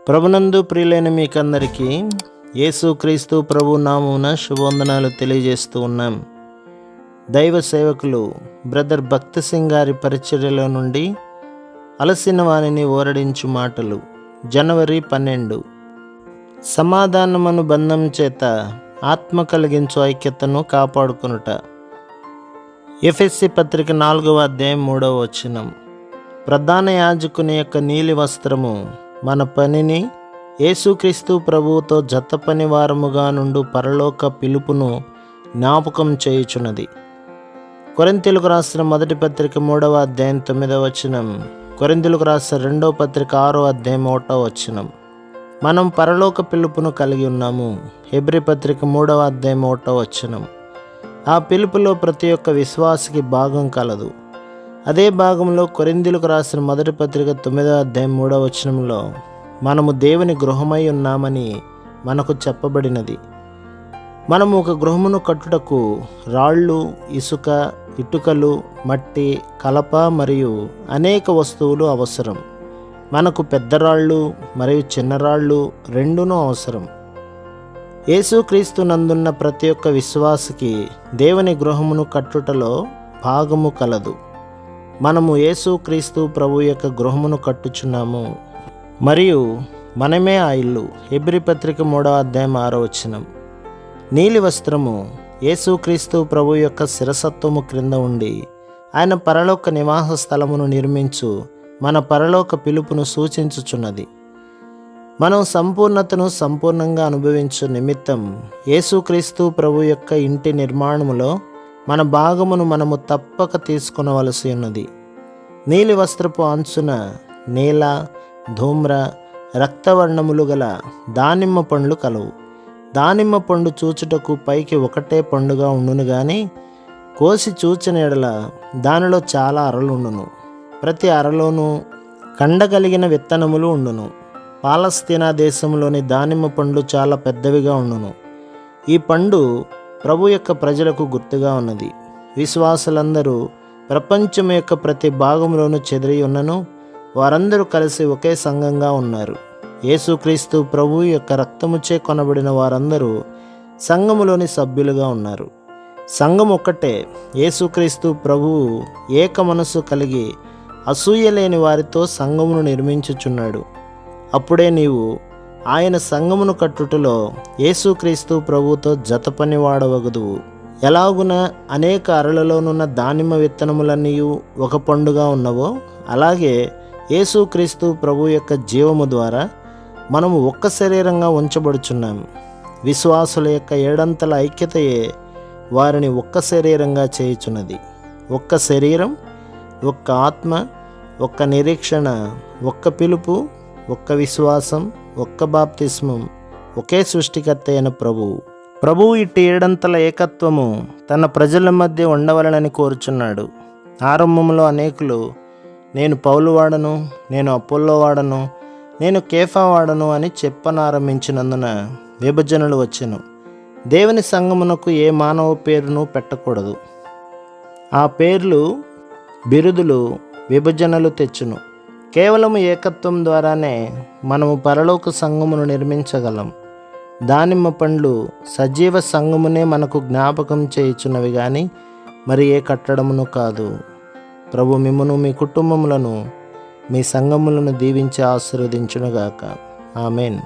ప్రభునందు ప్రియులైన మీకందరికీ యేసుక్రీస్తు ప్రభు నామమున శుభవందనాలు తెలియజేస్తూ ఉన్నాం. దైవ సేవకులు బ్రదర్ భక్తి సింగ్ గారి పరిచర్యలో నుండి అలసిన వారిని ఓరడించు మాటలు. జనవరి 12. సమాధానమను బంధం చేత ఆత్మ కలిగించు ఐక్యతను కాపాడుకొనుట. ఎఫెసీ పత్రిక 4వ అధ్యాయం 3వ వచనం. ప్రధాన యాజకుని యొక్క నీలి వస్త్రము మన పనిని యేసుక్రీస్తు ప్రభువుతో జత పని వారముగా నుండి పరలోక పిలుపును జ్ఞాపకం చేయుచున్నది. కొరింథీయులకు రాసిన మొదటి పత్రిక 3వ అధ్యాయం 9వ వచనం. కొరింథీయులకు రాసిన 2వ పత్రిక 6వ అధ్యాయం 1వ వచనం. మనం పరలోక పిలుపును కలిగి ఉన్నాము. హెబ్రీ పత్రిక 3వ అధ్యాయం 1వ వచనం. ఆ పిలుపులో ప్రతి ఒక్క విశ్వాసికి భాగం కలదు. అదే భాగంలో కొరింథీయులకు రాసిన మొదటి పత్రిక 9వ అధ్యాయం 3వ వచనంలో మనము దేవుని గృహమై ఉన్నామని మనకు చెప్పబడినది. మనము ఒక గృహమును కట్టుటకు రాళ్ళు, ఇసుక, ఇటుకలు, మట్టి, కలప మరియు అనేక వస్తువులు అవసరం. మనకు పెద్ద రాళ్ళు మరియు చిన్న రాళ్ళు రెండునూ అవసరం. యేసుక్రీస్తు నందున్న ప్రతి ఒక్క విశ్వాసికి దేవుని గృహమును కట్టుటలో భాగము కలదు. మనము యేసుక్రీస్తు ప్రభు యొక్క గృహమును కట్టుచున్నాము మరియు మనమే ఆ ఇల్లు. హెబ్రీ పత్రిక 3వ అధ్యాయం 6వ వచనం. నీలి వస్త్రము యేసుక్రీస్తు ప్రభు యొక్క శిరసత్వము క్రింద ఉండి ఆయన పరలోక నివాస స్థలమును నిర్మించు మన పరలోక పిలుపును సూచించుచున్నది. మనం సంపూర్ణతను సంపూర్ణంగా అనుభవించు నిమిత్తం యేసుక్రీస్తు ప్రభు యొక్క ఇంటి నిర్మాణములో మన భాగమును మనము తప్పక తీసుకొనవలసి ఉన్నది. నీలి వస్త్రపు అంచున నీల, ధూమ్ర, రక్తవర్ణములు గల దానిమ్మ పండ్లు కలవు. దానిమ్మ పండు చూచుటకు పైకి ఒకటే పండుగా ఉండును గాని కోసి చూచిన ఎడల దానిలో చాలా అరలు ఉండును. ప్రతి అరలోనూ కండగలిగిన విత్తనములు ఉండును. పాలస్తీనా దేశంలోని దానిమ్మ పండ్లు చాలా పెద్దవిగా ఉండును. ఈ పండు ప్రభు యొక్క ప్రజలకు గుర్తుగా ఉన్నది. విశ్వాసులందరూ ప్రపంచం యొక్క ప్రతి భాగంలోనూ చెదిరి ఉన్నను వారందరూ కలిసి ఒకే సంఘంగా ఉన్నారు. యేసుక్రీస్తు ప్రభు యొక్క రక్తముచే కొనబడిన వారందరూ సంఘములోని సభ్యులుగా ఉన్నారు. సంఘం ఒక్కటే. యేసుక్రీస్తు ప్రభువు ఏక మనస్సు కలిగి అసూయ లేని వారితో సంఘమును నిర్మించుచున్నాడు. అప్పుడే నీవు ఆయన సంఘమును కట్టుటలో యేసుక్రీస్తు ప్రభువుతో జతపని వాడవగదువు. ఎలాగున అనేక అరలలోనున్న దానిమ్మ విత్తనములన్నీ ఒక పండుగా ఉన్నవో అలాగే యేసుక్రీస్తు ప్రభు యొక్క జీవము ద్వారా మనము ఒక్క శరీరంగా ఉంచబడుచున్నాము. విశ్వాసుల యొక్క ఏడంతల ఐక్యతయే వారిని ఒక్క శరీరంగా చేయుచున్నది. ఒక్క శరీరం, ఒక్క ఆత్మ, ఒక్క నిరీక్షణ, ఒక్క పిలుపు, ఒక్క విశ్వాసం, ఒక్క బాప్తిస్మం, ఒకే సృష్టికర్త అయిన ప్రభువు ఇట్టి ఏడంతల ఏకత్వము తన ప్రజల మధ్య ఉండవలనని కోరుచున్నాడు. ఆరంభంలో అనేకులు నేను పౌలు వాడను, నేను అపోల్లో వాడను, నేను కేఫా వాడను అని చెప్పనారంభించినందున విభజనలు వచ్చెను. దేవుని సంఘమునకు ఏ మానవ పేరును పెట్టకూడదు. ఆ పేర్లు, బిరుదులు విభజనలు తెచ్చును. కేవలం ఏకత్వం ద్వారానే మనము పరలోక సంఘమును నిర్మించగలం. దానిమ్మ పండ్లు సజీవ సంఘమునే మనకు జ్ఞాపకం చేయుచున్నవి కానీ మరి ఏ కట్టడమును కాదు. ప్రభు మిమ్మును, మీ కుటుంబములను, మీ సంఘములను దీవించి ఆశీర్వదించునుగాక. ఆమెన్.